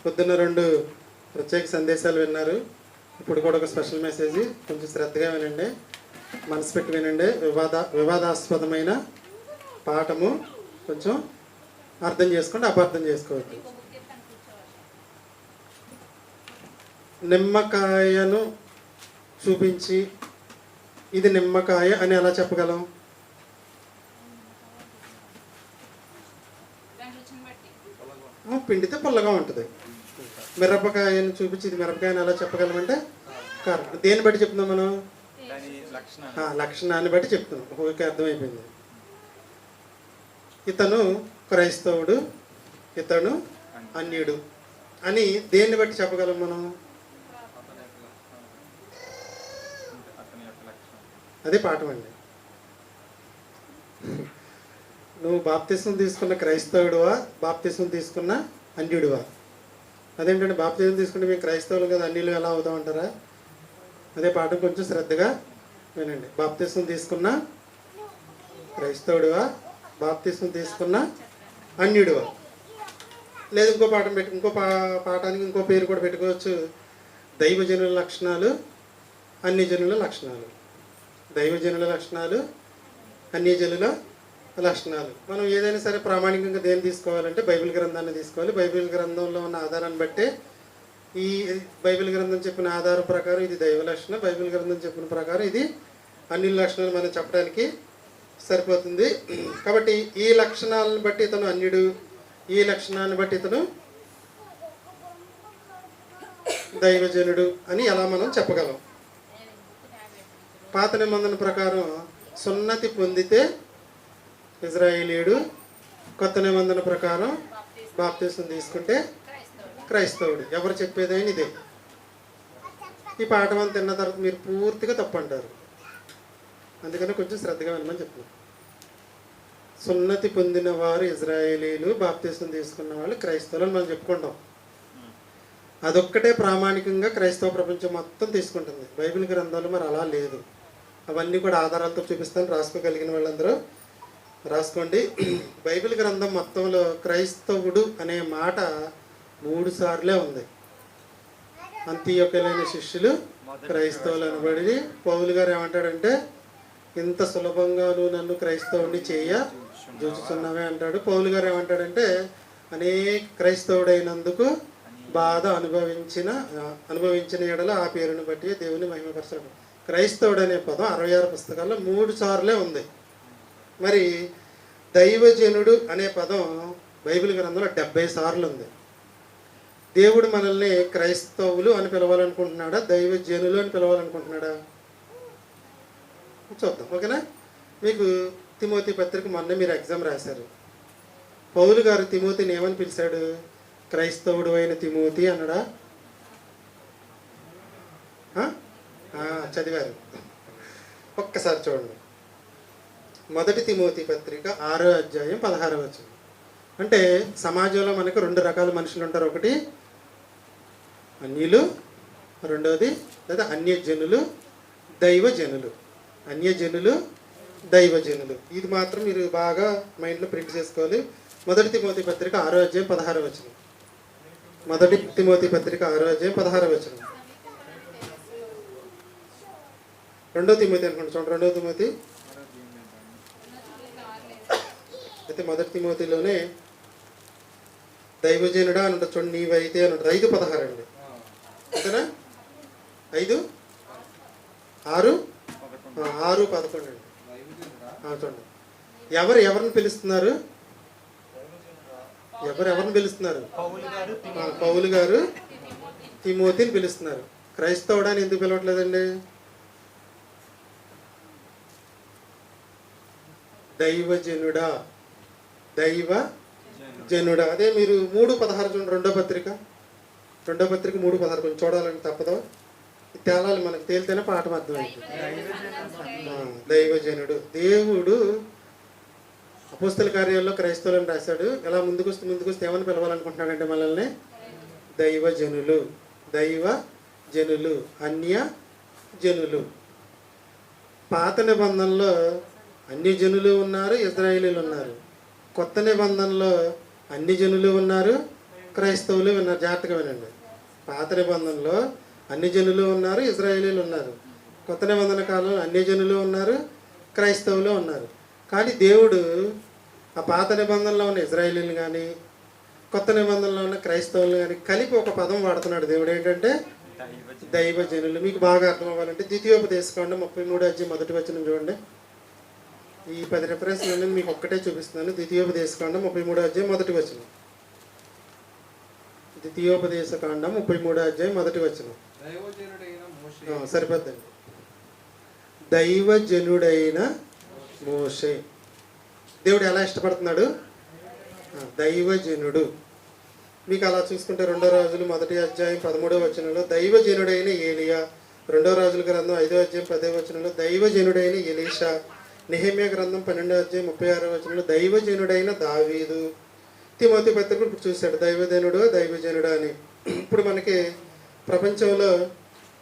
పొద్దున్న 2 ప్రత్యేక సందేశాలు విన్నారు. ఇప్పుడు కూడా ఒక స్పెషల్ మెసేజ్, కొంచెం శ్రద్ధగా వినండి, మనసు పెట్టి వినండి. వివాదాస్పదమైన పాఠము, కొంచెం అర్థం చేసుకోండి, అపార్థం చేసుకోవద్దు. నిమ్మకాయను చూపించి ఇది నిమ్మకాయ అని ఎలా చెప్పగలం? పిండితే పుల్లగా ఉంటుంది. మిరపకాయను చూపించి ఇది మిరపకాయని ఎలా చెప్పగలమంటే కారణం. దేన్ని బట్టి చెప్తున్నాం మనం? లక్షణాన్ని బట్టి చెప్తున్నాం. ఓకే, అర్థమైపోయింది. ఇతను క్రైస్తవుడు, ఇతను అన్యుడు అని దేన్ని బట్టి చెప్పగలం మనం? అదే పాఠం అండి. నువ్వు బాప్తిస్మం తీసుకున్న క్రైస్తవుడువా, బాప్తిస్మం తీసుకున్న అన్యుడువా? అదేంటంటే బాప్తిస్మం తీసుకుంటే మేము క్రైస్తవులు కదా, అన్యులు ఎలా అవుతామంటారా? అదే పాఠం, కొంచెం శ్రద్ధగా వినండి. బాప్తిస్మం తీసుకున్న క్రైస్తవుడువా, బాప్తిస్మం తీసుకున్న అన్యుడువా? లేదు ఇంకో పాఠం పెట్టి, ఇంకో పాఠానికి ఇంకో పేరు కూడా పెట్టుకోవచ్చు. దైవజనుల లక్షణాలు, అన్యజనుల లక్షణాలు. దైవజనుల లక్షణాలు, అన్యజనుల లక్షణాలు. మనం ఏదైనా సరే ప్రామాణికంగా దేన్ని తీసుకోవాలంటే బైబిల్ గ్రంథాన్ని తీసుకోవాలి. బైబిల్ గ్రంథంలో ఉన్న ఆధారాన్ని బట్టే, ఈ బైబిల్ గ్రంథం చెప్పిన ఆధారం ప్రకారం ఇది దైవ లక్షణం, బైబిల్ గ్రంథం చెప్పిన ప్రకారం ఇది అన్ని లక్షణాలు మనం చెప్పడానికి సరిపోతుంది. కాబట్టి ఈ లక్షణాలను బట్టి ఇతను అన్యుడు, ఈ లక్షణాన్ని బట్టి ఇతను దైవజనుడు అని ఎలా మనం చెప్పగలం? పాత నిబంధన ప్రకారం సున్నతి పొందితే ఇజ్రాయేలీయుడు, కొత్త నిబంధన ప్రకారం బాప్తిస్మం తీసుకుంటే క్రైస్తవుడు. ఎవరు చెప్పేదైనా ఇదే. ఈ పాఠం అంతా తిన్న తర్వాత మీరు పూర్తిగా తప్పు అంటారు. అందుకని కొంచెం శ్రద్ధగా వినమని చెప్తున్నాను. సున్నతి పొందిన వారు ఇజ్రాయేలీలు, బాప్తిస్మం తీసుకున్న వాళ్ళు క్రైస్తవులు అని మనం చెప్పుకుంటాం. అదొక్కటే ప్రామాణికంగా క్రైస్తవ ప్రపంచం మొత్తం తీసుకుంటుంది. బైబిల్ గ్రంథాలు మరి అలా లేదు. అవన్నీ కూడా ఆధారాలతో చూపిస్తాను, రాసుకోగలిగిన వాళ్ళందరూ రాసుకోండి. బైబిల్ గ్రంథం మొత్తంలో క్రైస్తవుడు అనే మాట 3 సార్లే ఉంది. అంత్యోక్యలైన శిష్యులు క్రైస్తవులు అనబడి, పౌలు గారు ఏమంటాడంటే, ఇంత సులభంగా నువ్వు నన్ను క్రైస్తవుడిని జూచుచున్నావే అంటాడు. పౌలు గారు ఏమంటాడంటే, అనేక క్రైస్తవుడైనందుకు బాధ అనుభవించిన ఎడల ఆ పేరుని బట్టి దేవుని మహిమపరచడం. క్రైస్తవుడు అనే పదం 66 పుస్తకాల్లో 3 సార్లే ఉంది. మరి దైవజనుడు అనే పదం బైబిల్ గ్రంథంలో 70 సార్లు ఉంది. దేవుడు మనల్ని క్రైస్తవులు అని పిలవాలనుకుంటున్నాడా, దైవజనులు అని పిలవాలనుకుంటున్నాడా? చూద్దాం, ఓకేనా? మీకు తిమోతి పత్రిక మొన్న మీరు ఎగ్జామ్ రాశారు. పౌలు గారు తిమోతిని ఏమని పిలిచాడు? క్రైస్తవుడు అయిన తిమోతి అన్నాడా? చదివారు. ఒక్కసారి చూడండి. 1 తిమోతి పత్రిక 6వ అధ్యాయం 16వ వచనం. అంటే సమాజంలో మనకు 2 రకాల మనుషులు ఉంటారు. ఒకటి అన్యులు, రెండవది లేదా అన్యజనులు, దైవజనులు. అన్యజనులు, దైవజనులు. ఇది మాత్రం మీరు బాగా మైండ్లో ప్రింట్ చేసుకోవాలి. 1 తిమోతి పత్రిక 6వ అధ్యాయం 16వ వచనం. 1 తిమోతి పత్రిక 6వ అధ్యాయం 16వ వచనం. 2 తిమోతి అనుకోండి, చూడండి. 2 తిమోతి అయితే 1 తిమోతిలోనే దైవజనుడా అని ఉంటుంది, చూడండి. నీవైతే అని ఉంటుంది. 5:16 అండి, ఓకేనా? 6:11 అండి. చూడండి. ఎవరిని పిలుస్తున్నారు? ఎవరిని పిలుస్తున్నారు? పౌలు గారు తిమోతిని పిలుస్తున్నారు. క్రైస్తవుడా అని ఎందుకు పిలవట్లేదండి? దైవజనుడా, దైవజనుడా. అదే మీరు 3:16 చూడండి. 2వ పత్రిక 3:16 కొంచెం చూడాలని తప్పదు. తేలాలి, మనకు తేలితేనే పాఠం అర్థమైంది. దైవజనుడు. దేవుడు అపోస్తల కార్యాల్లో క్రైస్తవులను రాశాడు. ఎలా ముందుకు వస్తే ఏమని పిలవాలనుకుంటున్నాడంటే మనల్ని దైవజనులు, అన్యజనులు. పాత నిబంధనలో అన్యజనులు ఉన్నారు, ఇజ్రాయేలీలు ఉన్నారు. కొత్త నిబంధనలో అన్యజనులు ఉన్నారు, క్రైస్తవులు విన్నారు. జాగ్రత్తగా వినండి. పాత నిబంధనలో అన్ని జనులు ఉన్నారు, ఇజ్రాయేలీలు ఉన్నారు. కొత్త నిబంధన కాలంలో అన్ని జనులు ఉన్నారు, క్రైస్తవులు ఉన్నారు. కానీ దేవుడు ఆ పాత నిబంధనలో ఉన్న ఇజ్రాయేలీలు కానీ కొత్త నిబంధనలో ఉన్న క్రైస్తవులు కానీ కలిపి ఒక పదం వాడుతున్నాడు దేవుడు. ఏంటంటే దైవజనులు. మీకు బాగా అర్థం అవ్వాలంటే ద్వితీయోపదేశకాండం 33 మొదటి వచనం చూడండి. ఈ 10 రిఫరెన్స్లను మీకు ఒక్కటే చూపిస్తున్నాను. ద్వితీయోపదేశకాండం 33 మొదటి వచనం. ద్వితీయోపదేశకాండం 33 మొదటి వచనం. సరిపోద్దండి. దైవజనుడైన మోషే. దేవుడు ఎలా ఇష్టపడుతున్నాడు? దైవజనుడు. మీకు అలా చూసుకుంటే 2 రాజులు 1 దైవజనుడైన ఏలియా, 2 రాజుల గ్రంథం 5 10 దైవజనుడైన ఎలీషా, నెహెమ్యా గ్రంథం 12 దైవజనుడైన దావీదు. తిమోతి పత్రిక ఇప్పుడు చూశాడు దైవజనుడు అని. ఇప్పుడు మనకి ప్రపంచంలో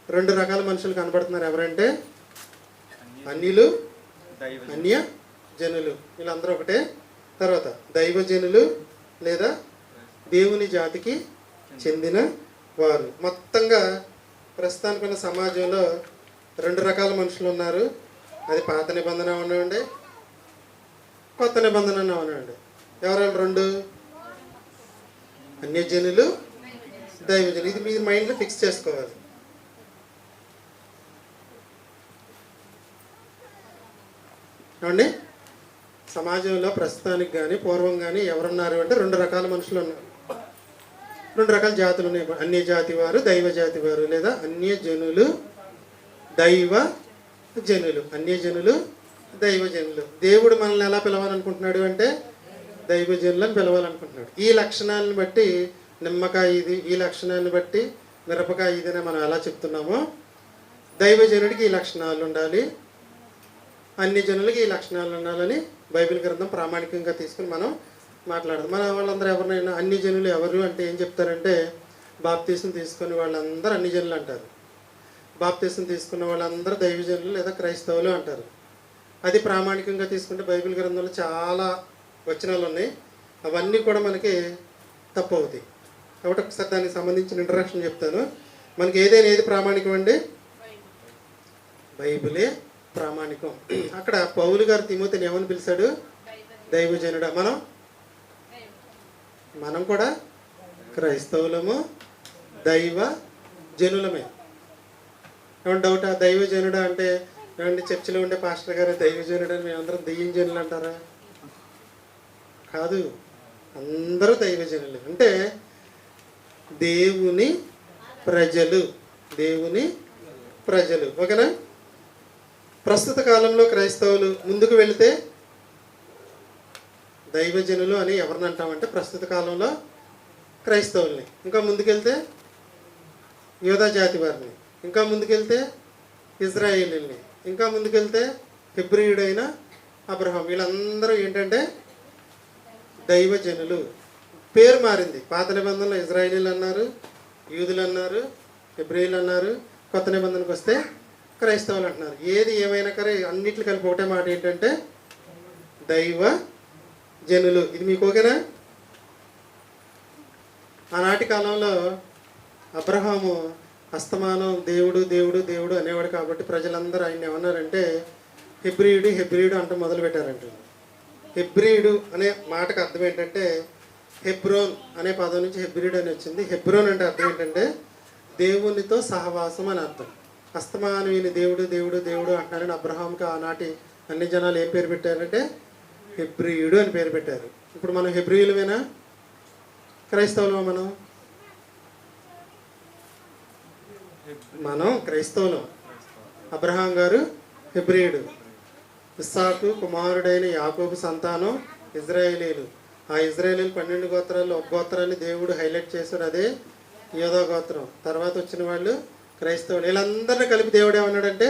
2 రకాల మనుషులు కనబడుతున్నారు. ఎవరంటే అన్యులు, అన్య జనులు. వీళ్ళందరూ ఒకటే. తర్వాత దైవజనులు లేదా దేవుని జాతికి చెందిన వారు. మొత్తంగా ప్రస్తుతానికి ఉన్న సమాజంలో 2 రకాల మనుషులు ఉన్నారు. అది పాత నిబంధన అవనివ్వండి, కొత్త నిబంధన అవనివ్వండి. ఎవరు 2? అన్యజనులు, దైవజనులు. ఇది మీ మైండ్లో ఫిక్స్ చేసుకోవాలి. ఏమండి? సమాజంలో ప్రస్తుతానికి కానీ పూర్వం కానీ ఎవరున్నారు అంటే 2 రకాల మనుషులు ఉన్నారు. 2 రకాల జాతులు ఉన్నాయి. అన్య జాతి వారు, దైవ జాతి వారు, లేదా అన్యజనులు, దైవ జనులు. అన్యజనులు, దైవజనులు. దేవుడు మనల్ని ఎలా పిలవాలనుకుంటున్నాడు అంటే దైవజనులను పిలవాలనుకుంటున్నాడు. ఈ లక్షణాలను బట్టి నిమ్మకాయ ఇది, ఈ లక్షణాలను బట్టి మిరపకాయ ఇది అని మనం ఎలా చెప్తున్నామో దైవజనుడికి ఈ లక్షణాలు ఉండాలి, అన్ని జనులకి ఈ లక్షణాలు ఉండాలని బైబిల్ గ్రంథం ప్రామాణికంగా తీసుకుని మనం మాట్లాడదాం. మన వాళ్ళందరూ ఎవరినైనా అన్ని జనులు ఎవరు అంటే ఏం చెప్తారంటే బాప్తీసం తీసుకుని వాళ్ళందరూ అన్ని జనులు అంటారు. బాప్తీసం తీసుకున్న వాళ్ళందరూ దైవజనులు లేదా క్రైస్తవులు అంటారు. అది ప్రామాణికంగా తీసుకుంటే బైబిల్ గ్రంథంలో చాలా వచనాలు ఉన్నాయి. అవన్నీ కూడా మనకి తప్పు అవుతాయి. కాబట్టి ఒకసారి దానికి సంబంధించిన ఇంట్రడక్షన్ చెప్తాను. మనకి ఏది ప్రామాణికం అండి? బైబిలే ప్రామాణికం. అక్కడ పౌలు గారు తిమోతిని ఏమని పిలిచాడు? దైవజనుడా. మనం కూడా క్రైస్తవులము, దైవ జనులమే. ఏమన్నా డౌటా? దైవజనుడా అంటే ఏమంటే చర్చిలో ఉండే పాస్టర్ గారు దైవజనుడు అని మేమందరం దెయ్యం జనులు అంటారా? కాదు, అందరూ దైవజనులు. అంటే దేవుని ప్రజలు, దేవుని ప్రజలు. ఓకేనా? ప్రస్తుత కాలంలో క్రైస్తవులు ముందుకు వెళితే దైవజనులు అని ఎవరిని అంటామంటే ప్రస్తుత కాలంలో క్రైస్తవుల్ని. ఇంకా ముందుకెళ్తే యోధా జాతి వారిని, ఇంకా ముందుకెళ్తే ఇజ్రాయేలీల్ని, ఇంకా ముందుకెళ్తే హెబ్రీయుడైన అబ్రహాం. వీళ్ళందరూ ఏంటంటే దైవజనులు. పేరు మారింది. పాత నిబంధనలో ఇజ్రాయేలీలు అన్నారు, యూదులు అన్నారు, హెబ్రీయులు అన్నారు. కొత్త నిబంధనకు వస్తే క్రైస్తవులు అంటున్నారు. ఏది ఏమైనా కానీ అన్నిట్లు కలిపి ఒకటే మాట ఏంటంటే దైవ జనులు. ఇది మీకు ఓకేనా? ఆనాటి కాలంలో అబ్రహాము అస్తమానం దేవుడు దేవుడు దేవుడు అనేవాడు కాబట్టి ప్రజలందరూ ఆయన ఏమన్నారంటే హెబ్రీయుడు అంట మొదలుపెట్టారంట. హెబ్రీయుడు అనే మాటకు అర్థం ఏంటంటే హెబ్రోన్ అనే పదం నుంచి హెబ్రీయుడు అని వచ్చింది. హెబ్రోన్ అంటే అర్థం ఏంటంటే దేవునితో సహవాసం అని అర్థం. అస్తమానం ఈయన దేవుడు దేవుడు దేవుడు అంటున్నారని అబ్రహాంకి ఆనాటి అన్ని జనాలు ఏం పేరు పెట్టారంటే హెబ్రీయుడు అని పేరు పెట్టారు. ఇప్పుడు మనం హెబ్రీయులమేనా? క్రైస్తవులమా? మనం క్రైస్తవులం. అబ్రహాం గారు హెబ్రీయుడు. ఇస్సాకు కుమారుడైన యాకోబు సంతానం ఇజ్రాయేలీలు. ఆ ఇజ్రాయేలీలు 12 గోత్రాల్లో ఒక గోత్రాన్ని దేవుడు హైలైట్ చేశారు, అదే యోధా గోత్రం. తర్వాత వచ్చిన వాళ్ళు క్రైస్తవులు. వీళ్ళందరినీ కలిపి దేవుడు ఏమన్నాడంటే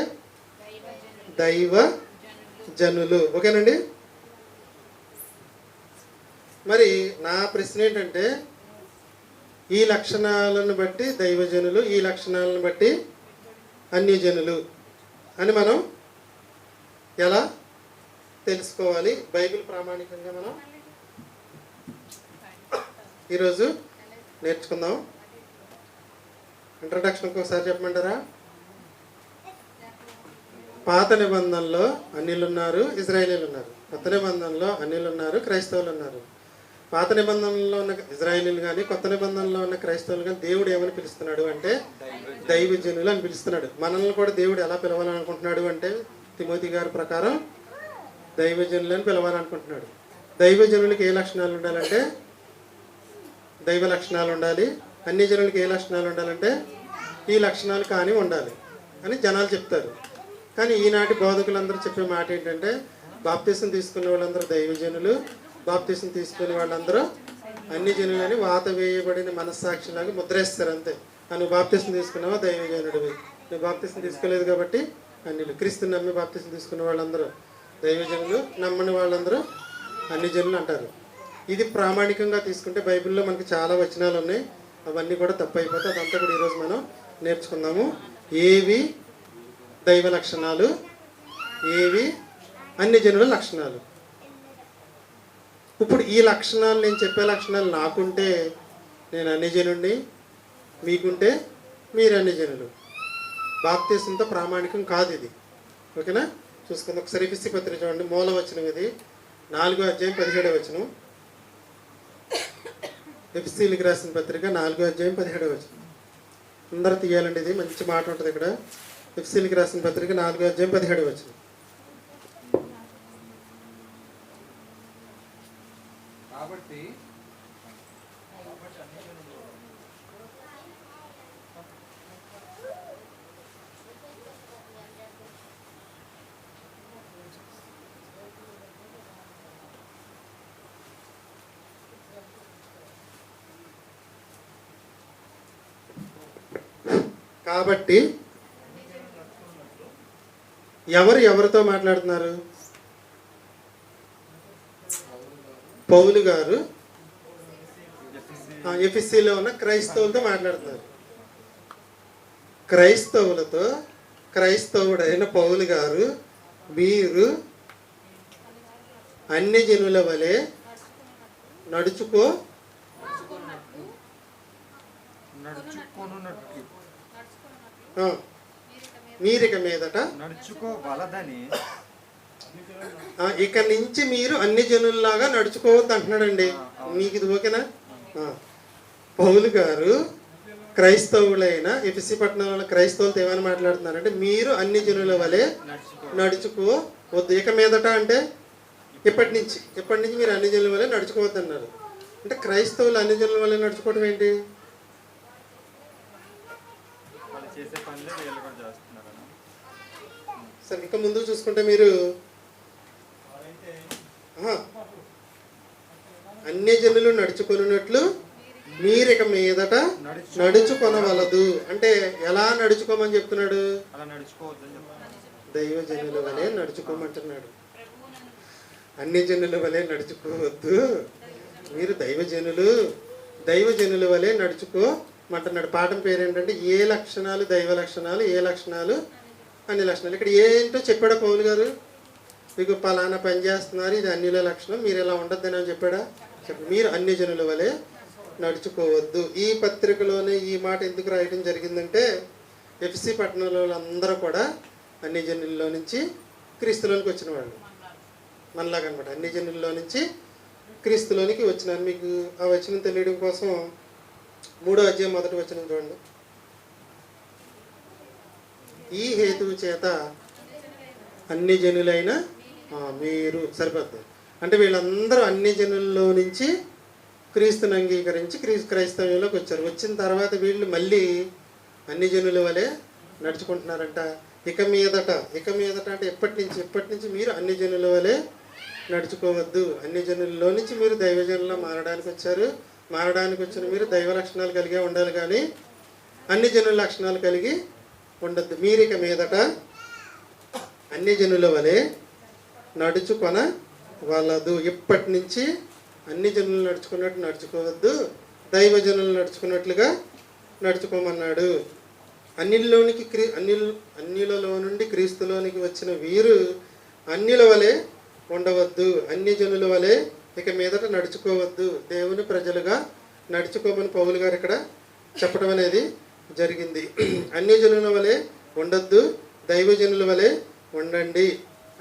దైవ జనులు. ఓకేనండి? మరి నా ప్రశ్న ఏంటంటే ఈ లక్షణాలను బట్టి దైవజనులు, ఈ లక్షణాలను బట్టి అన్యజనులు అని మనం ఎలా తెలుసుకోవాలి? బైబిల్ ప్రామాణికంగా మనం ఈరోజు నేర్చుకుందాం. ఇంట్రడక్షన్ ఒకసారి చెప్పమంటారా? పాత నిబంధనలో అన్యులు ఉన్నారు, ఇజ్రాయేలీలు ఉన్నారు. కొత్త నిబంధనలో అన్యులు ఉన్నారు, క్రైస్తవులు ఉన్నారు. పాత నిబంధనలో ఉన్న ఇజ్రాయేలీలు కానీ కొత్త నిబంధనలో ఉన్న క్రైస్తవులు కానీ దేవుడు ఏమని పిలుస్తున్నాడు అంటే దైవజనులు అని పిలుస్తున్నాడు. మనల్ని కూడా దేవుడు ఎలా పిలవాలనుకుంటున్నాడు అంటే తిమోతి గారి ప్రకారం దైవజనులు అని పిలవాలనుకుంటున్నాడు. దైవజనులకి ఏ లక్షణాలు ఉండాలంటే దైవ లక్షణాలు ఉండాలి. అన్ని జనులకి ఏ లక్షణాలు ఉండాలంటే ఈ లక్షణాలు కానీ ఉండాలి అని జనాలు చెప్తారు. కానీ ఈనాటి బోధకులందరూ చెప్పే మాట ఏంటంటే బాప్తీసం తీసుకునే వాళ్ళందరూ దైవజనులు, బాప్తీసం తీసుకునే వాళ్ళందరూ అన్ని జనులు అని వాత వేయబడిన మనస్సాక్షిలాగా ముద్రేస్తారు అంతే. నువ్వు బాప్తీసం తీసుకున్నావా దైవజనుడివి, నువ్వు బాప్తీసం తీసుకోలేదు కాబట్టి అన్యులు. క్రీస్తుని నమ్మి బాప్తీసం తీసుకునే వాళ్ళందరూ దైవజనులు, నమ్మని వాళ్ళందరూ అన్ని జనులు అంటారు. ఇది ప్రామాణికంగా తీసుకుంటే బైబిల్లో మనకి చాలా వచనాలు ఉన్నాయి. అవన్నీ కూడా తప్పు అయిపోతాయి. అదంతా కూడా ఈరోజు మనం నేర్చుకుందాము. ఏవి దైవ లక్షణాలు, ఏవి అన్ని జనుల లక్షణాలు. ఇప్పుడు ఈ లక్షణాలు, నేను చెప్పే లక్షణాలు నాకుంటే నేను అన్ని జనుడిని, మీకుంటే మీరు అన్ని జనులు. బాప్తీసంతో ప్రామాణికం కాదు ఇది. ఓకేనా? చూసుకుందాం ఒకసారి. ఎఫెసీ పత్రిక చూడండి, మూల వచనం ఇది, 4వ అధ్యాయం 17వ వచనం. ఎఫెసీలకు రాసిన పత్రిక 4వ అధ్యాయం 17వ వచనం. అందరూ తీయాలండి, ఇది మంచి మాట ఉంటుంది ఇక్కడ. ఎఫెసీలకు రాసిన పత్రిక 4వ అధ్యాయం 17వ వచనం. కాబట్టి ఎవరితో మాట్లాడుతున్నారు? పౌలు గారు ఎఫెసీలో ఉన్న క్రైస్తవులతో మాట్లాడుతున్నారు. క్రైస్తవులతో క్రైస్తవుడైన పౌలు గారు, మీరు అన్ని జనుల వలె మీరిక మీదట నడుచుకోవలదని, ఇక నుంచి మీరు అన్ని జనుల్లాగా నడుచుకోవద్దు అంటున్నాడండి. మీకు ఇది ఓకేనా? పౌలు గారు క్రైస్తవులైన ఎఫెసీ పట్టణంలో క్రైస్తవులతో ఏమైనా మాట్లాడుతున్నారంటే మీరు అన్ని జనుల వలె నడుచుకోవద్దు. ఇక మీదట అంటే ఇప్పటి నుంచి మీరు అన్ని జనుల వలె నడుచుకోవద్దు అన్నారు. అంటే క్రైస్తవులు అన్ని జనుల వలె నడుచుకోవడం ఏంటి? సరే, ఇంకా ముందుకు చూసుకుంటే మీరు అన్ని జనులు నడుచుకున్నట్లు మీరిక మీదట నడుచుకొనవలదు. అంటే ఎలా నడుచుకోమని చెప్తున్నాడు? దైవ జనుల వలె నడుచుకోమంటున్నాడు. అన్ని జనుల వలె నడుచుకోవద్దు, మీరు దైవజనుల వలె నడుచుకోమంటున్నాడు. పాఠం పేరు ఏంటంటే ఏ లక్షణాలు దైవ లక్షణాలు, ఏ లక్షణాలు అన్ని లక్షణాలు. ఇక్కడ ఏంటో చెప్పాడా పౌలు గారు? మీకు పలానా పని చేస్తున్నారు, ఇది అన్యుల లక్షణం, మీరు ఇలా ఉండొద్దని అని చెప్పాడా? మీరు అన్ని జనుల వలె నడుచుకోవద్దు. ఈ పత్రికలోనే ఈ మాట ఎందుకు రాయడం జరిగిందంటే ఎఫెసీ పట్టణంలో అందరూ కూడా అన్ని జనుల్లో నుంచి క్రీస్తులోనికి వచ్చిన వాళ్ళు, మనలాగనమాట. అన్ని జనుల్లో నుంచి క్రీస్తులోనికి వచ్చినారు. మీకు ఆ వచనం తెలియడం కోసం 3వ అధ్యాయం 1వ వచనం చూడండి. ఈ హేతువు చేత అన్ని జనులైన మీరు, సరిపోతుంది. అంటే వీళ్ళందరూ అన్ని జనుల్లో నుంచి క్రీస్తుని అంగీకరించి క్రైస్తవ్యంలోకి వచ్చారు. వచ్చిన తర్వాత వీళ్ళు మళ్ళీ అన్ని జనుల వలె నడుచుకుంటున్నారంట. ఇక మీదట అంటే ఎప్పటి నుంచి మీరు అన్ని జనుల వలె నడుచుకోవద్దు. అన్ని జనుల్లో నుంచి మీరు దైవజనుల్లో మారడానికి వచ్చారు. మారడానికి వచ్చిన మీరు దైవ లక్షణాలు కలిగే ఉండాలి, కానీ అన్ని జనుల లక్షణాలు కలిగి ఉండద్దు. మీరు ఇక మీదట అన్ని జనుల వలె నడుచుకొనవలదు. ఇప్పటి నుంచి అన్ని జనులు నడుచుకున్నట్టు నడుచుకోవద్దు, దైవజనులు నడుచుకున్నట్లుగా నడుచుకోమన్నాడు. అన్యులలో నుండి క్రీస్తులోనికి వచ్చిన వీరు అన్యుల వలె ఉండవద్దు, అన్ని జనుల వలె ఇక మీదట నడుచుకోవద్దు, దేవుని ప్రజలుగా నడుచుకోమని పౌలు గారు ఇక్కడ చెప్పడం అనేది జరిగింది. అన్ని జనుల వలె ఉండొద్దు, దైవజనుల వలె ఉండండి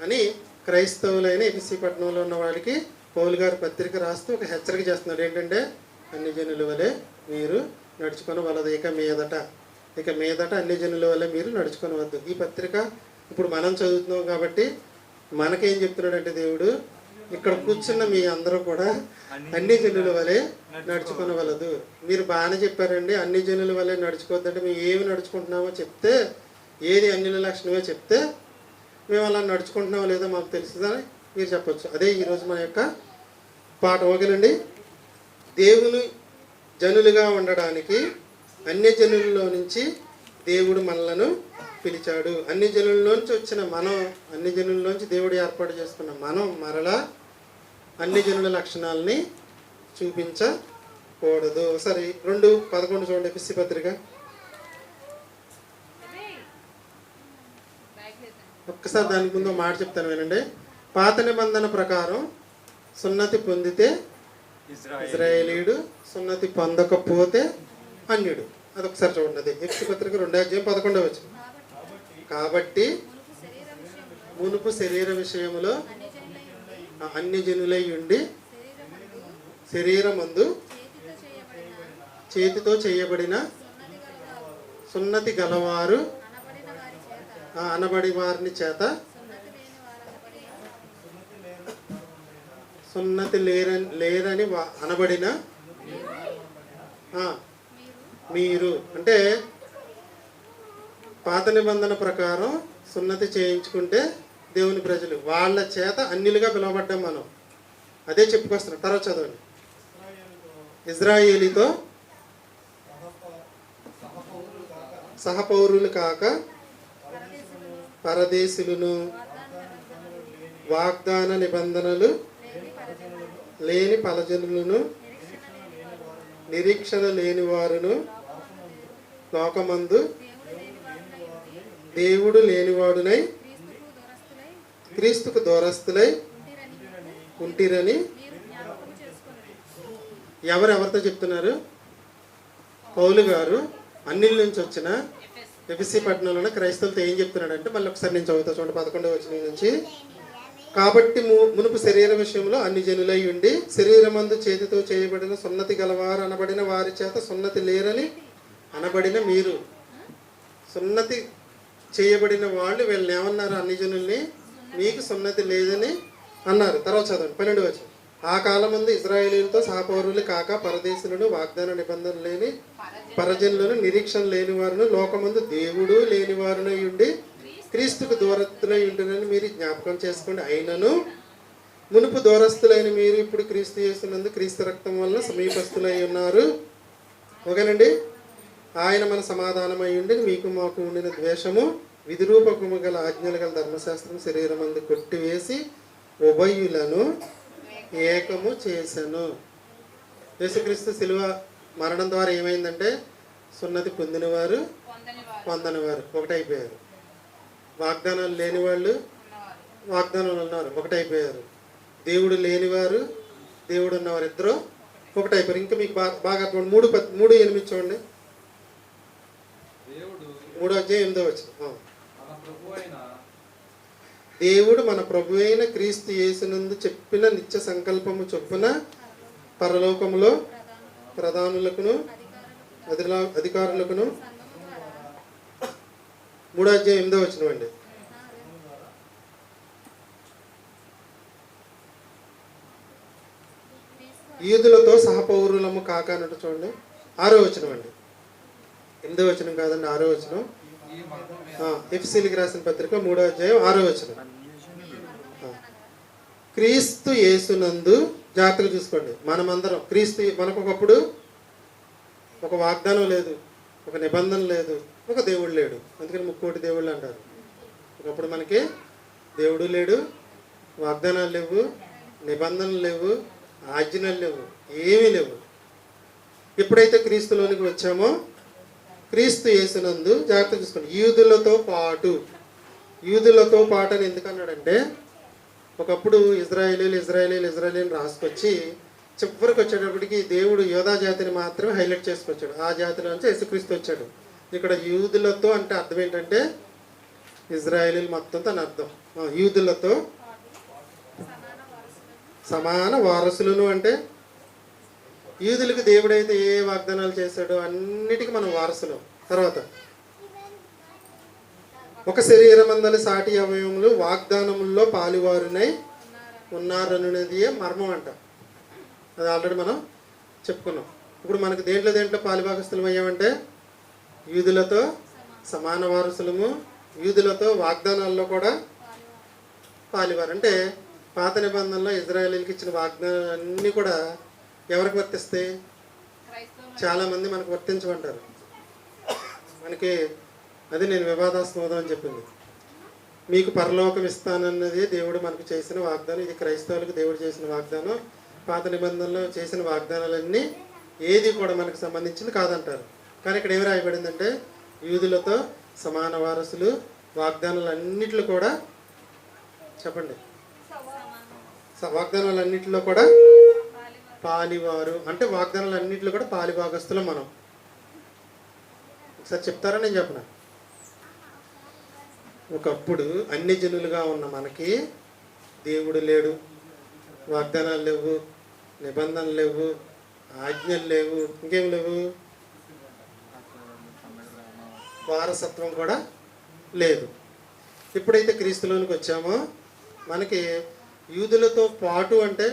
అని క్రైస్తవులైన ఎఫెసీ పట్టణంలో ఉన్న వాడికి పౌలు గారు పత్రిక రాస్తూ ఒక హెచ్చరిక చేస్తున్నాడు. ఏంటంటే అన్ని జనుల వలె మీరు నడుచుకొని వలదు, ఇక మీదట అన్ని జనుల వల్ల మీరు నడుచుకొనవద్దు. ఈ పత్రిక ఇప్పుడు మనం చదువుతున్నాం కాబట్టి మనకేం చెప్తున్నాడంటే దేవుడు, ఇక్కడ కూర్చున్న మీ అందరూ కూడా అన్ని జనుల వలె నడుచుకొనవలదు. మీరు బాగానే చెప్పారండి, అన్ని జనుల వలె నడుచుకోవద్దంటే మేము ఏమి నడుచుకుంటున్నామో చెప్తే, ఏది అన్యుల లక్షణమో చెప్తే మేము అలా నడుచుకుంటున్నామో లేదో మాకు తెలుస్తుందని మీరు చెప్పొచ్చు. అదే ఈరోజు మన యొక్క పాట. ఓకేనండి. దేవుని జనులుగా ఉండడానికి అన్య జనులలో నుంచి దేవుడు మనలను పిలిచాడు. అన్ని జనుల్లోంచి వచ్చిన మనం, అన్ని జనుల్లోంచి దేవుడు ఏర్పాటు చేసుకున్న మనం మరలా అన్ని జనుల లక్షణాలని చూపించకూడదు. ఒకసారి 2:11 చూడండి, ఎఫెసీ పత్రిక. ఒక్కసారి దానికి ముందు మాట చెప్తాను వినండి. పాత నిబంధన ప్రకారం సున్నతి పొందితే ఇశ్రాయేలీయుడు, సున్నతి పొందకపోతే అన్యుడు. అదొకసారి చూడండి. అది ఎఫెసీ పత్రిక 2:11. కాబట్టి మునుపు శరీర విషయంలో అన్ని జనులై ఉండి శరీరమందు చేతితో చేయబడిన సున్నతి గలవారు అనబడి వారిని చేత సున్నతి లేరని అనబడిన మీరు. అంటే పాత నిబంధన ప్రకారం సున్నతి చేయించుకుంటే దేవుని ప్రజలు, వాళ్ళ చేత అన్యులుగా పిలువబడ్డాం మనం. అదే చెప్పుకొస్తున్నాం. తర్వాత చదవండి. ఇజ్రాయేలీతో సహపౌరులు కాక పరదేశులను, వాగ్దాన నిబంధనలు లేని పరజనులను, నిరీక్షణ లేని వారును, లోకమందు దేవుడు లేనివాడునై క్రీస్తుకు దూరస్తులై ఉంటిరని ఎవరెవరితో చెప్తున్నారు? పౌలు గారు అన్నిల నుంచి వచ్చిన ఎఫెసీ పట్టణంలో క్రైస్తవులతో ఏం చెప్తున్నాడంటే, మళ్ళీ ఒకసారి నేను చదువుతా చూడండి 11వ వచనం నుంచి. కాబట్టి మునుపు శరీర విషయంలో అన్ని జనులై ఉండి శరీరమందు చేతితో చేయబడిన సున్నతి గలవారు అనబడిన వారి చేత సున్నతి లేరని అనబడిన మీరు. సున్నతి చేయబడిన వాళ్ళు వీళ్ళని ఏమన్నారు? అన్ని జనుల్ని మీకు సున్నతి లేదని అన్నారు. తర్వాత చదవండి 12వ వచనం. ఆ కాలం ముందు ఇశ్రాయేలీలతో సహపౌరులు కాక పరదేశులను, వాగ్దాన నిబంధన లేని పరజనులను, నిరీక్షణ లేని వారును, లోకమందు దేవుడు లేని వారునై ఉండి క్రీస్తుకు దూరస్తులై ఉంటునని మీరు జ్ఞాపకం చేసుకోండి. అయినను మునుపు దూరస్తులైన మీరు ఇప్పుడు క్రీస్తు యేసునందు క్రీస్తు రక్తం వల్ల సమీపస్తులై ఉన్నారు. ఓకేనండి. ఆయన మన సమాధానమై ఉండి మీకు మాకు ఉండిన ద్వేషము, విధిరూపకము గల ఆజ్ఞలు గల ధర్మశాస్త్రం శరీరమందు కొట్టివేసి ఉభయులను ఏకము చేశాను. యేసుక్రీస్తు శిలువ మరణం ద్వారా ఏమైందంటే సున్నతి పొందినవారు, పొందనివారు ఒకటైపోయారు. వాగ్దానాలు లేని వాళ్ళు, వాగ్దానాలు ఉన్నారు ఒకటైపోయారు. దేవుడు లేనివారు, దేవుడు ఉన్నవారు ఇద్దరు ఒకటైపోయారు. ఇంకా మీకు బాగా 3:8 చూడండి. 3:8. దేవుడు మన ప్రభు అయిన క్రీస్తు యేసునందు చెప్పిన నిత్య సంకల్పము చొప్పున పరలోకములో ప్రధానులకును అధికారులకును 3:8 అండి. యూదులతో సహపౌరులము కాక అన్నట్టు చూడండి. 6వ వచనం అండి. 8వ వచనం కాదండి, 6వ వచనం. ఎఫెసీయులకు రాసిన పత్రిక 3వ అధ్యాయం 6వ వచనం. క్రీస్తు యేసునందు, జాగ్రత్తగా చూసుకోండి, మనమందరం క్రీస్తు, మనకు ఒకప్పుడు ఒక వాగ్దానం లేదు, ఒక నిబంధన లేదు, ఒక దేవుడు లేడు. అందుకని 3 దేవుళ్ళు అంటారు. ఒకప్పుడు మనకి దేవుడు లేడు, వాగ్దానాలు లేవు, నిబంధనలు లేవు, ఆజ్ఞలు లేవు, ఏమీ లేవు. ఎప్పుడైతే క్రీస్తులోనికి వచ్చామో, క్రీస్తు యేసునందు, జాగ్రత్త చూసుకోండి, యూదులతో పాటు అని ఎందుకన్నాడంటే, ఒకప్పుడు ఇజ్రాయేలీలు రాసుకొచ్చి చివరికి వచ్చేటప్పటికి దేవుడు యోధా జాతిని మాత్రమే హైలైట్ చేసుకొచ్చాడు. ఆ జాతిలో నుంచి యేసుక్రీస్తు వచ్చాడు. ఇక్కడ యూదులతో అంటే అర్థం ఏంటంటే ఇజ్రాయేలీలు మొత్తం అని అర్థం. యూదులతో సమాన వారసులను అంటే యూదులకు దేవుడైతే ఏ వాగ్దానాలు చేశాడో అన్నిటికీ మనం వారసులు. తర్వాత ఒక శరీరమందలి సాటి అవయవములు వాగ్దానముల్లో పాలువారునై ఉన్నారనేది మర్మం అంట. అది ఆల్రెడీ మనం చెప్పుకున్నాం. ఇప్పుడు మనకు దేంట్లో పాలుభాగస్థులం అయ్యామంటే యూదులతో సమాన వారసులము, యూదులతో వాగ్దానాల్లో కూడా పాలువారు. అంటే పాత నిబంధనలో ఇజ్రాయేలీలకు ఇచ్చిన వాగ్దానాలు అన్నీ కూడా ఎవరికి వర్తిస్తాయి? చాలామంది మనకు వర్తించమంటారు. మనకి అది నేను వివాదాస్పదం అని చెప్పింది. మీకు పరలోకం ఇస్తానన్నది దేవుడు మనకు చేసిన వాగ్దానం. ఇది క్రైస్తవులకు దేవుడు చేసిన వాగ్దానం. పాత నిబంధనలో చేసిన వాగ్దానాలన్నీ ఏది కూడా మనకు సంబంధించింది కాదంటారు. కానీ ఇక్కడ ఏమి రాయబడిందంటే యూదులతో సమాన వారసులు, వాగ్దానాలన్నింటిలో కూడా చెప్పండి, వాగ్దానాలన్నింటిలో కూడా పాలివారు. అంటే వాగ్దానాలన్నింటిలో కూడా పాలిభాగస్తులం మనం. ఒకసారి చెప్తారా? నేను చెప్పనా? ఒకప్పుడు అన్ని జనులుగా ఉన్న మనకి దేవుడు లేడు, వాగ్దానాలు లేవు, నిబంధనలు లేవు, ఆజ్ఞలు లేవు, ఇంకేం లేవు, వారసత్వం కూడా లేదు. ఎప్పుడైతే క్రీస్తులోనికి వచ్చామో మనకి యూదులతో పాటు అంటే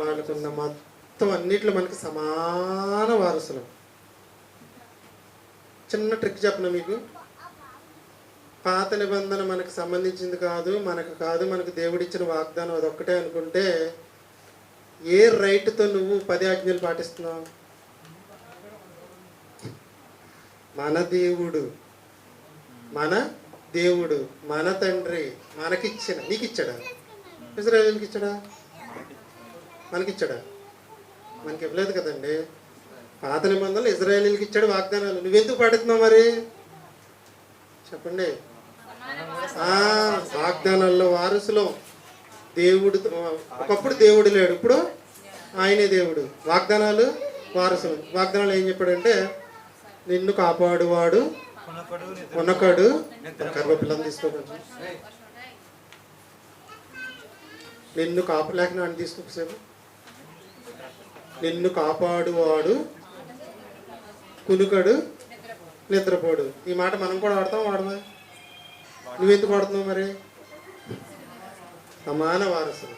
వాళ్ళకున్న మొత్తం అన్నిట్లో మనకి సమాన వారసులు. చిన్న ట్రిక్ చెప్పనా మీకు? పాత నిబంధన మనకు సంబంధించింది కాదు, మనకు దేవుడిచ్చిన వాగ్దానం అదొక్కటే అనుకుంటే ఏ రైట్తో నువ్వు 10 ఆజ్ఞలు పాటిస్తున్నావు? మన దేవుడు మన తండ్రి మనకిచ్చిన, నీకు ఇచ్చాడా? ఇజ్రాయేలుకి ఇచ్చాడా? మనకిచ్చాడా? మనకి ఇవ్వలేదు కదండి. పాత నిబంధనలు ఇజ్రాయేలీలకు ఇచ్చాడు వాగ్దానాలు. నువ్వెందుకు పాటిస్తున్నావు మరి చెప్పండి? వాగ్దానాల్లో వారసులం. దేవుడు ఒకప్పుడు దేవుడు లేడు, ఇప్పుడు ఆయనే దేవుడు. వాగ్దానాలు వారసులు. వాగ్దానాలు ఏం చెప్పాడంటే నిన్ను కాపాడువాడు కొనకడు. కర్మపిల్లని తీసుకోవచ్చు. నిన్ను కాపలేక అని తీసుకోసేపు. నిన్ను కాపాడువాడు కునుకడు నిద్రపోడు. ఈ మాట మనం కూడా వాడమా? నువ్వెందుకు వాడుతున్నావు మరి? సమాన వారసులు.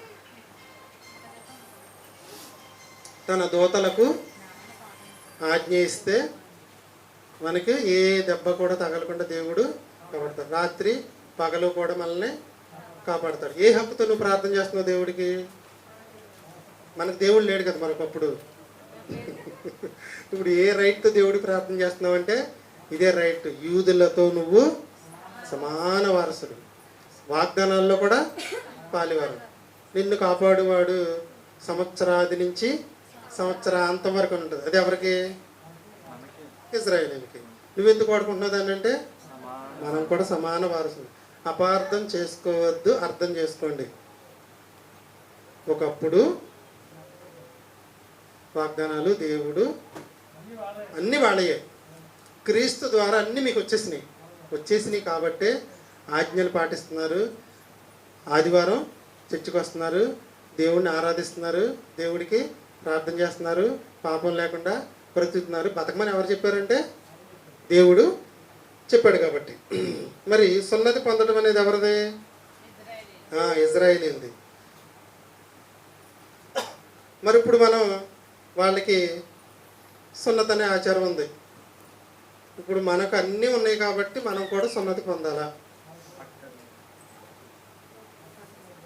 తన దూతలకు ఆజ్ఞ ఇస్తే మనకి ఏ దెబ్బ కూడా తగలకుండా దేవుడు కాపాడతాడు. రాత్రి పగలు కూడా మనల్ని కాపాడతాడు. ఏ హక్కుతో నువ్వు ప్రార్థన చేస్తున్నావు దేవుడికి? మనకు దేవుడు లేడు కదా మనకప్పుడు. ఇప్పుడు ఏ రైట్తో దేవుడికి ప్రార్థన చేస్తున్నావు అంటే ఇదే రైట్. యూదులతో నువ్వు సమాన వారసుడు, వాగ్దానాల్లో కూడా పాలివారు. నిన్ను కాపాడువాడు సంవత్సరాది నుంచి సంవత్సరాంతం వరకు ఉంటుంది. అది ఎవరికి? ఇజ్రాయేలీలకి. నువ్వెందుకు వాడుకుంటున్నావు దాన్ని అంటే మనం కూడా సమాన వారసులు. అపార్థం చేసుకోవద్దు, అర్థం చేసుకోండి. ఒకప్పుడు వాగ్దానాలు దేవుడు అన్నీ వాళ్ళయ్యాయి. క్రీస్తు ద్వారా అన్నీ మీకు వచ్చేసినాయి కాబట్టే ఆజ్ఞలు పాటిస్తున్నారు. ఆదివారం చర్చికి వస్తున్నారు, దేవుడిని ఆరాధిస్తున్నారు, దేవుడికి ప్రార్థన చేస్తున్నారు, పాపం లేకుండా బ్రతుకుతున్నారు. బతకమని ఎవరు చెప్పారంటే దేవుడు చెప్పాడు కాబట్టి. మరి సున్నతి పొందడం అనేది ఎవరిది? ఇజ్రాయేలీది. మరి ఇప్పుడు మనం వాళ్ళకి సున్నతి అనే ఆచారం ఉంది. ఇప్పుడు మనకు అన్నీ ఉన్నాయి కాబట్టి మనం కూడా సున్నతి పొందాలా?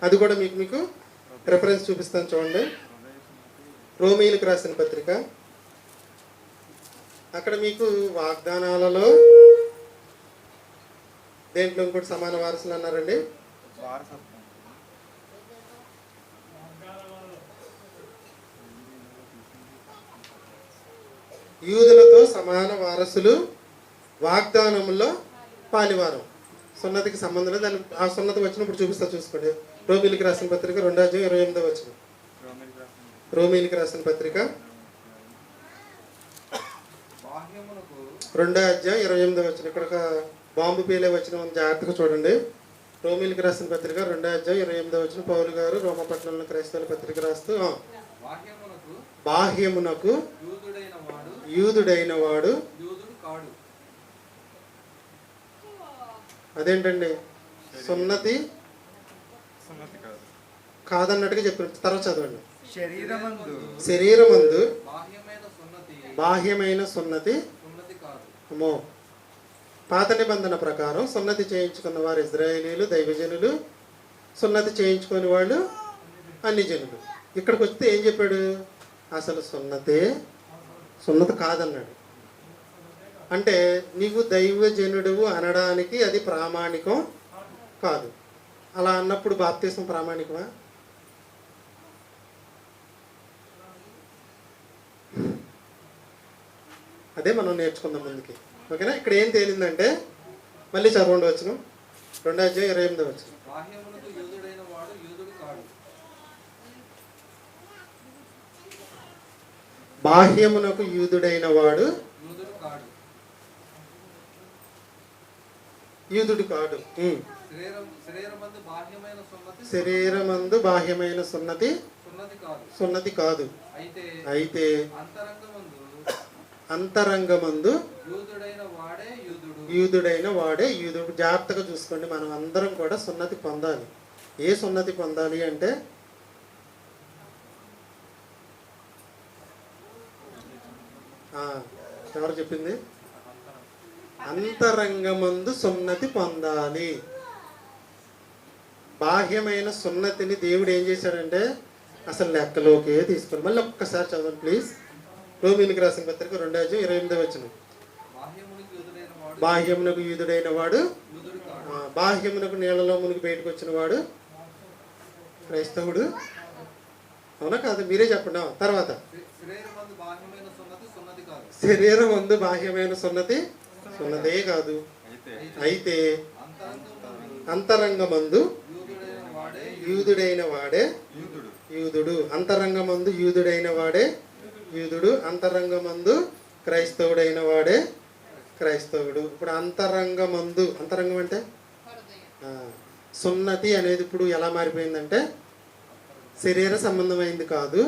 అది కూడా మీకు రెఫరెన్స్ చూపిస్తాను చూడండి. రోమీయులకు రాసిన పత్రిక. అక్కడ మీకు వాగ్దానాలలో దేంట్లో ఇంకోటి సమాన వారసులు అన్నారండి. యూదులతో సమాన వారసులు, వాగ్దానంలో పాలివారం. సున్నతికి సంబంధం లేదు. దాని ఆ సున్నతి వచ్చినప్పుడు చూపిస్తా, చూసుకోండి. రోమీయులకు రాసిన పత్రిక 2:28 రోమీయులకు రాసిన పత్రిక 2:28. ఇక్కడ ఒక బాంబు పేలే వచ్చిన జాగ్రత్తగా చూడండి. రోమీయులకు రాసిన పత్రిక 2:28. పౌలు గారు రోమపట్నంలో క్రైస్తవుల పత్రిక రాస్తూ బాహ్యమునకు యూదుడైన వాడు అదేంటండి సున్నతి కాదన్నట్టుగా చెప్పారు. తర్వాత చదవండి. శరీరమందు బాహ్యమైన సున్నతి అమ్మో. పాత నిబంధన ప్రకారం సున్నతి చేయించుకున్న వారు ఇజ్రాయేలీలు దైవజనులు, సున్నతి చేయించుకునే వాళ్ళు అన్ని జనులు. ఇక్కడికి వస్తే ఏం చెప్పాడు? అసలు సున్నతి కాదన్నాడు. అంటే నీవు దైవజనుడువు అనడానికి అది ప్రామాణికం కాదు. అలా అన్నప్పుడు బాప్తిస్మం ప్రామాణికమా? అదే మనం నేర్చుకుందాం ముందుకి. ఓకేనా? ఇక్కడ ఏం తేలిందంటే మళ్ళీ చదవండి వచనం 2:28. బాహ్యమునకు యూదుడైన వాడు యూదుడు కాడు. శరీరమందు బాహ్యమైన సున్నతి కాదు. అయితే అంతరంగమందు యూదుడైన వాడే యూదుడు. జాగ్రత్తగా చూసుకోండి. మనం అందరం కూడా సున్నతి పొందాలి. ఏ సున్నతి పొందాలి అంటే ఎవరు చెప్పింది? అంతరంగమందు సున్నతి పొందాలి. బాహ్యమైన సున్నతిని దేవుడు ఏం చేశాడంటే అసలు లెక్కలోకే తీసుకుని. మళ్ళీ ఒక్కసారి చదవండి ప్లీజ్. రోమీయులకు రాసిన పత్రిక 2:28. బాహ్యమునకు యూదుడైన వాడు, బాహ్యమునకు నీళ్ళలో మునిగి బయటకు వచ్చిన వాడు క్రైస్తవుడు. అవునా కాదు? మీరే చెప్పండి. తర్వాత శరీరమందు బాహ్యమైన సున్నతే కాదు. అయితే అంతరంగమందు యూదుడైన వాడే యూదుడు. అంతరంగమందు యూదుడైన వాడే యూదుడు. అంతరంగమందు క్రైస్తవుడైన వాడే క్రైస్తవుడు. ఇప్పుడు అంతరంగం అంటే సున్నతి అనేది ఇప్పుడు ఎలా మారిపోయిందంటే శరీర సంబంధమైనది కాదు,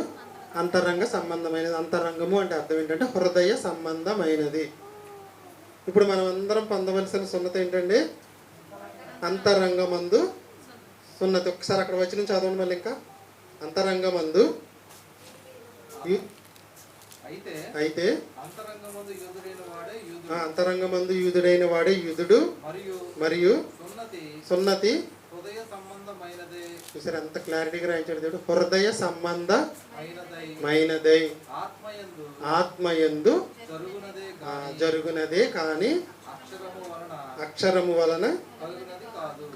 అంతరంగ సంబంధమైనది. అంతరంగము అంటే అర్థం ఏంటంటే హృదయ సంబంధమైనది. ఇప్పుడు మనం అందరం పొందవలసిన సున్నతి ఏంటండి? అంతరంగమందు సున్నతి. ఒకసారి అక్కడ వచ్చిన చదవండి మళ్ళీ. ఇంకా అంతరంగమందు అయితే అంతరంగమందు యూదుడైన వాడే యూదుడు మరియు సున్నతి చూసారు ఎంత క్లారిటీగా రాయించాడు దేవుడు. హృదయ సంబంధమైనదై ఆత్మయందు జరుగునదే కానీ అక్షరము వలన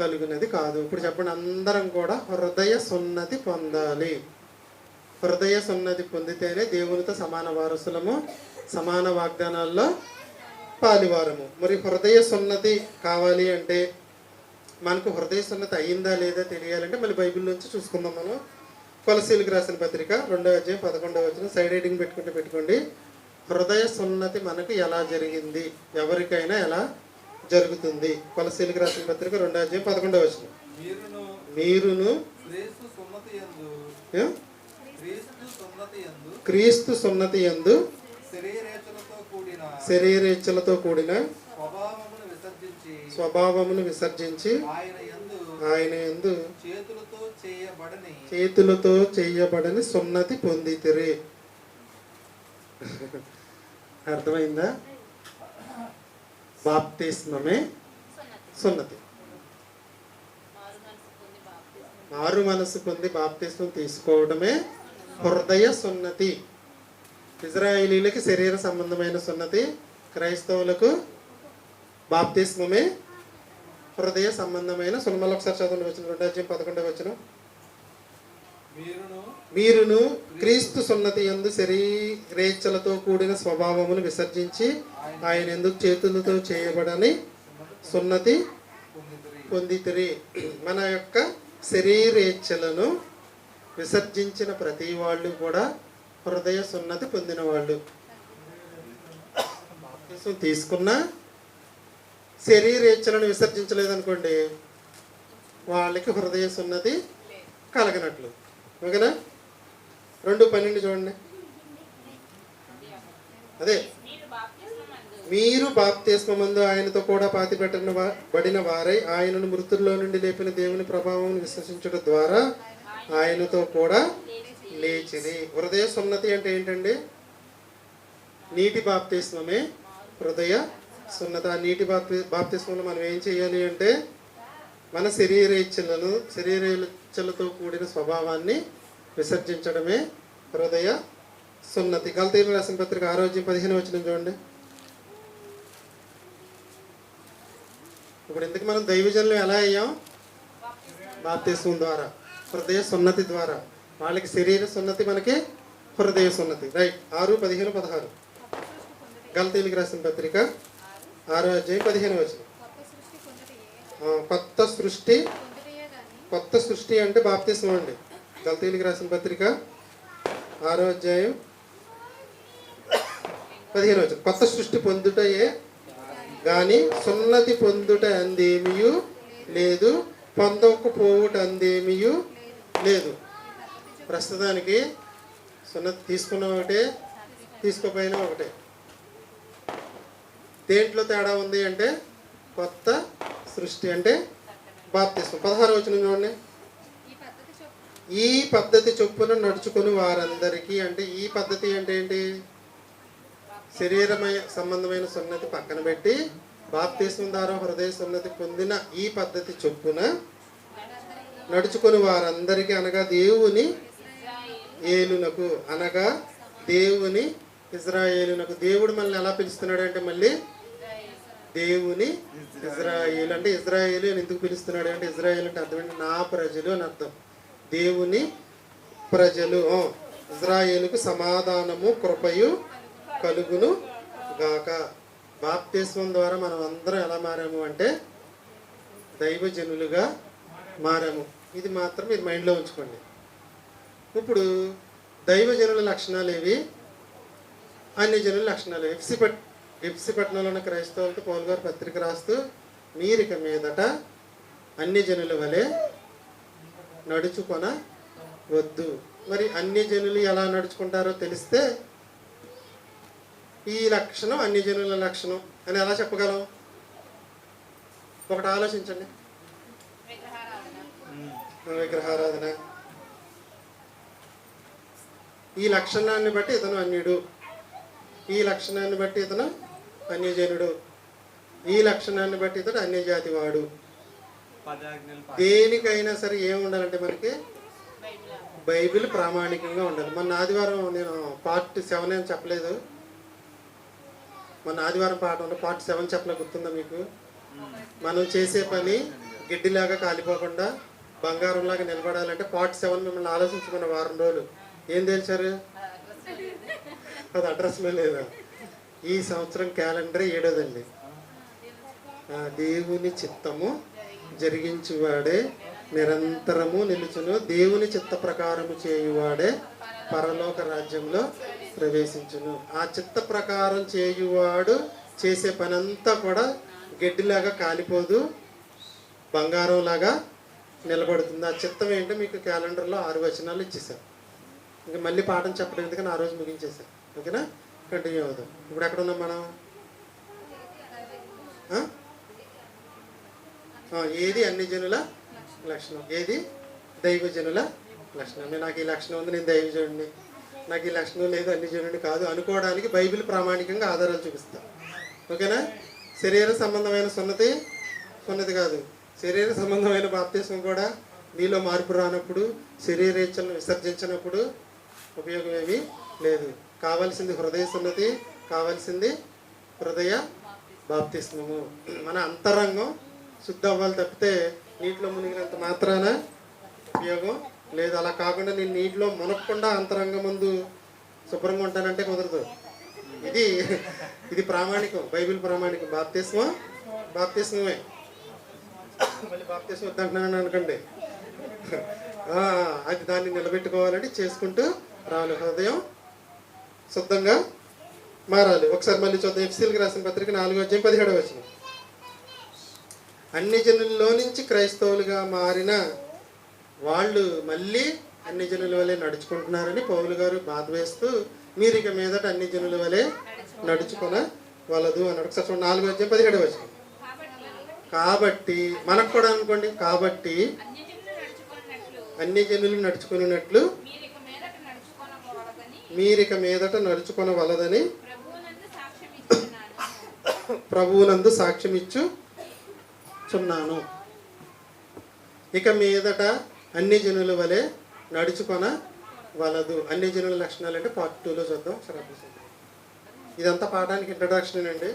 కలుగునది కాదు. ఇప్పుడు చెప్పండి, అందరం కూడా హృదయ సున్నతి పొందాలి. హృదయ సున్నతి పొందితేనే దేవునితో సమాన వారసులము, సమాన వాగ్దానాల్లో పాలివారము. మరి హృదయ సున్నతి కావాలి అంటే మనకు హృదయ సున్నతి అయ్యిందా లేదా తెలియాలంటే మళ్ళీ బైబిల్ నుంచి చూసుకుందాం. మనం కొలసీలకు రాసిన పత్రిక 2:11 సైడ్ హెడ్డింగ్ పెట్టుకోండి. హృదయ సున్నతి మనకు ఎలా జరిగింది, ఎవరికైనా ఎలా జరుగుతుంది. కొలసీలకు రాసిన పత్రిక 2:11 మీరును క్రీస్తు సున్నతి యందు శరీరేచ్ఛలతో కూడిన స్వభావమును విసర్జించి ఆయన యందు చేతులతో చేయబడని సున్నతి పొందితిరి. అర్థమైందా? బాప్తిస్మమే సున్నతి. మారు మనసు పొంది బాప్తిస్మం తీసుకోవడమే హృదయ సున్నతి. ఇజ్రాయేలీలకి శరీర సంబంధమైన సున్నతి, క్రైస్తవులకు బాప్తిస్మమే హృదయ సంబంధమైన సున్నతి. మళ్ళీ ఒకసారి చదవండి. 2:11 మీరును క్రీస్తు సున్నతి యందు శరీరేచ్ఛలతో కూడిన స్వభావమును విసర్జించి ఆయన ఎందుకు చేతులతో చేయబడని సున్నతి పొందితిరి. మన యొక్క శరీరేచ్ఛలను విసర్జించిన ప్రతి వాళ్ళు కూడా హృదయ సున్నతి పొందిన వాళ్ళు. బాప్తిసం తీసుకున్న శరీరేచ్ఛలను విసర్జించలేదనుకోండి, వాళ్ళకి హృదయ సున్నతి కలగనట్లు. ఓకేనా? 2:12 చూడండి. అదే, మీరు బాప్తిస్మమందు ఆయనతో కూడా పాతిపెట్టబడిన వారై ఆయనను మృతుల్లో నుండి లేపిన దేవుని ప్రభావం విశ్వసించడం ద్వారా ఆయనతో కూడా లేచిరి. హృదయ సున్నతి అంటే ఏంటండి? నీటి బాప్తిస్మమే హృదయ సున్నత. ఆ నీటి బాప్తిస్మంలో మనం ఏం చేయాలి అంటే మన శరీరేచ్ఛలతో కూడిన స్వభావాన్ని విసర్జించడమే హృదయ సున్నతి. గలతీయులకు రాసిన పత్రిక 6:15 చూడండి. ఇప్పుడు ఎందుకు మనం దైవజనులు ఎలా అయ్యాం? బాప్తిస్మం ద్వారా, హృదయ సున్నతి ద్వారా. వాళ్ళకి శరీర సున్నతి, మనకి హృదయ సున్నతి. రైట్. 6:15-16 గలతీయులకు రాసిన పత్రిక 6:15. కొత్త సృష్టి అంటే బాప్తిస్మం అండి. గలతీయులకు రాసిన పత్రిక 6:15. కొత్త సృష్టి పొందుటయే గాని సున్నతి పొందుట అందేమియు లేదు, పొందకపోవుట అందేమియు లేదు. ప్రస్తుతానికి సున్నతి తీసుకున్న ఒకటే, తీసుకోపోయినా ఒకటే. దేంట్లో తేడా ఉంది అంటే కొత్త సృష్టి అంటే బాప్తిస్మం. 16 చూడండి. ఈ పద్ధతి చొప్పున నడుచుకుని వారందరికీ, అంటే ఈ పద్ధతి అంటే ఏంటి? శరీరమయ సంబంధమైన సున్నతి పక్కన పెట్టి బాప్తిస్మం ద్వారా హృదయ సున్నతి పొందిన ఈ పద్ధతి చొప్పున నడుచుకుని వారందరికీ, అనగా దేవుని ఏలునకు, అనగా దేవుని ఇజ్రాయేలునకు. దేవుడు మనల్ని ఎలా పిలుస్తున్నాడు అంటే మళ్ళీ దేవుని ఇజ్రాయేలు. అంటే ఇజ్రాయేలు అని ఎందుకు పిలుస్తున్నాడు అంటే, ఇజ్రాయేల్ అంటే అర్థం ఏంటి? నా ప్రజలు అని అర్థం. దేవుని ప్రజలు. ఇజ్రాయేలుకు సమాధానము కృపయు కలుగును గాక. బాప్తిస్మం ద్వారా మనం అందరం ఎలా మారాము అంటే దైవజనులుగా మారాము. ఇది మాత్రం మీరు మైండ్లో ఉంచుకోండి. ఇప్పుడు దైవజనుల లక్షణాలు ఏవి, అన్ని జనుల లక్షణాలు. ఎఫ్సి పట్టణంలో ఉన్న క్రైస్తవులతో పౌలు గారు పత్రిక రాస్తూ, మీరు ఇక మీదట అన్ని జనుల వలె నడుచుకొన వద్దు. మరి అన్ని జనులు ఎలా నడుచుకుంటారో తెలిస్తే ఈ లక్షణం అన్ని జనుల లక్షణం అని ఎలా చెప్పగలం? ఒకటి ఆలోచించండి. విగ్రహారాధన. ఈ లక్షణాన్ని బట్టి ఇతను అన్యుడు, ఈ లక్షణాన్ని బట్టి ఇతను అన్యజనుడు, ఈ లక్షణాన్ని బట్టి ఇతడు అన్యజాతి వాడు. దేనికైనా సరే ఏమి ఉండాలంటే మనకి బైబిల్ ప్రామాణికంగా ఉండాలి. మొన్న ఆదివారం నేను పార్ట్ 7 అని చెప్పలేదు. మొన్న ఆదివారం పాఠంలో పార్ట్ 7 చెప్పలే, గుర్తుందా మీకు? మనం చేసే పని గిడ్డిలాగా కాలిపోకుండా బంగారంలాగా నిలబడాలంటే పార్ట్ 7 మిమ్మల్ని ఆలోచించుకున్న వారం రోజులు ఏం తెలిసారు? అది అడ్రస్లో లేదా? ఈ సంవత్సరం క్యాలెండర్ 7వ. దేవుని చిత్తము జరిగించువాడే నిరంతరము నిలుచును, దేవుని చిత్త ప్రకారము చేయువాడే పరలోక రాజ్యంలో ప్రవేశించును. ఆ చిత్త ప్రకారం చేయువాడు చేసే పనంతా కూడా గడ్డిలాగా కాలిపోదు, బంగారంలాగా నిలబడుతుంది. ఆ చిత్తం ఏంటో మీకు క్యాలెండర్లో 6 వచనాలు ఇచ్చేసాం. ఇంకా మళ్ళీ పాఠం చెప్పడం ఎందుకని ఆ రోజు ముగించేసాం. ఓకేనా? కంటిన్యూ అవుదాం. ఇప్పుడు ఎక్కడ ఉన్నాం మనం? ఏది అన్ని జనుల లక్షణం, ఏది దైవజనుల లక్షణం. నాకు ఈ లక్షణం ఉంది, నేను దైవజనుడిని, నాకు ఈ లక్షణం లేదు, అన్ని జనుడిని కాదు అనుకోవడానికి బైబిల్ ప్రామాణికంగా ఆధారాలు చూపిస్తాం. ఓకేనా? శరీర సంబంధమైన సున్నతి కాదు, శరీర సంబంధమైన బాప్తిస్మం కూడా నీలో మార్పు రానప్పుడు, శరీరేచ్ఛలను విసర్జించినప్పుడు ఉపయోగం ఏమీ లేదు. కావాల్సింది హృదయ సున్నతి, కావాల్సింది హృదయ బాప్తిస్మము. మన అంతరంగం శుద్ధ అవ్వాలి తప్పితే నీటిలో మునిగినంత మాత్రాన ఉపయోగం లేదు. అలా కాకుండా నేను నీటిలో మునగకుండా అంతరంగం ముందు శుభ్రంగా ఉంటానంటే కుదరదు. ఇది ప్రామాణికం, బైబిల్ ప్రామాణికం. బాప్తిస్మమే. మళ్ళీ బాప్తిస్మం వద్దంటున్నాను అనుకోండి. ఆ, అది దాన్ని నిలబెట్టుకోవాలని చేసుకుంటూ రావాలి. హృదయం శుద్ధంగా మారాలి. ఒకసారి మళ్ళీ చూద్దాం. ఎఫ్సీలకు రాసిన పత్రిక 4:17. అన్ని జనుల్లో నుంచి క్రైస్తవులుగా మారిన వాళ్ళు మళ్ళీ అన్ని జనుల వలె నడుచుకుంటున్నారని పౌలు గారు బాధ వేస్తూ, మీరు ఇక మీదట అన్ని జనుల వలె నడుచుకొనవలదు అన్నాడు. ఒకసారి 4:17. కాబట్టి మనకు కూడా అనుకోండి, కాబట్టి అన్ని జనులు నడుచుకున్నట్లు మీరిక మీదట నడుచుకొనవలదని ప్రభువునందు సాక్ష్యం ఇచ్చుచున్నాను. ఇక మీదట అన్ని జనుల వలె నడుచుకొనవలదు. అన్ని జనుల లక్షణాలు అంటే పార్ట్ 2లో చూద్దాం. ఇదంతా పాఠానికి ఇంట్రడక్షన్ అండి.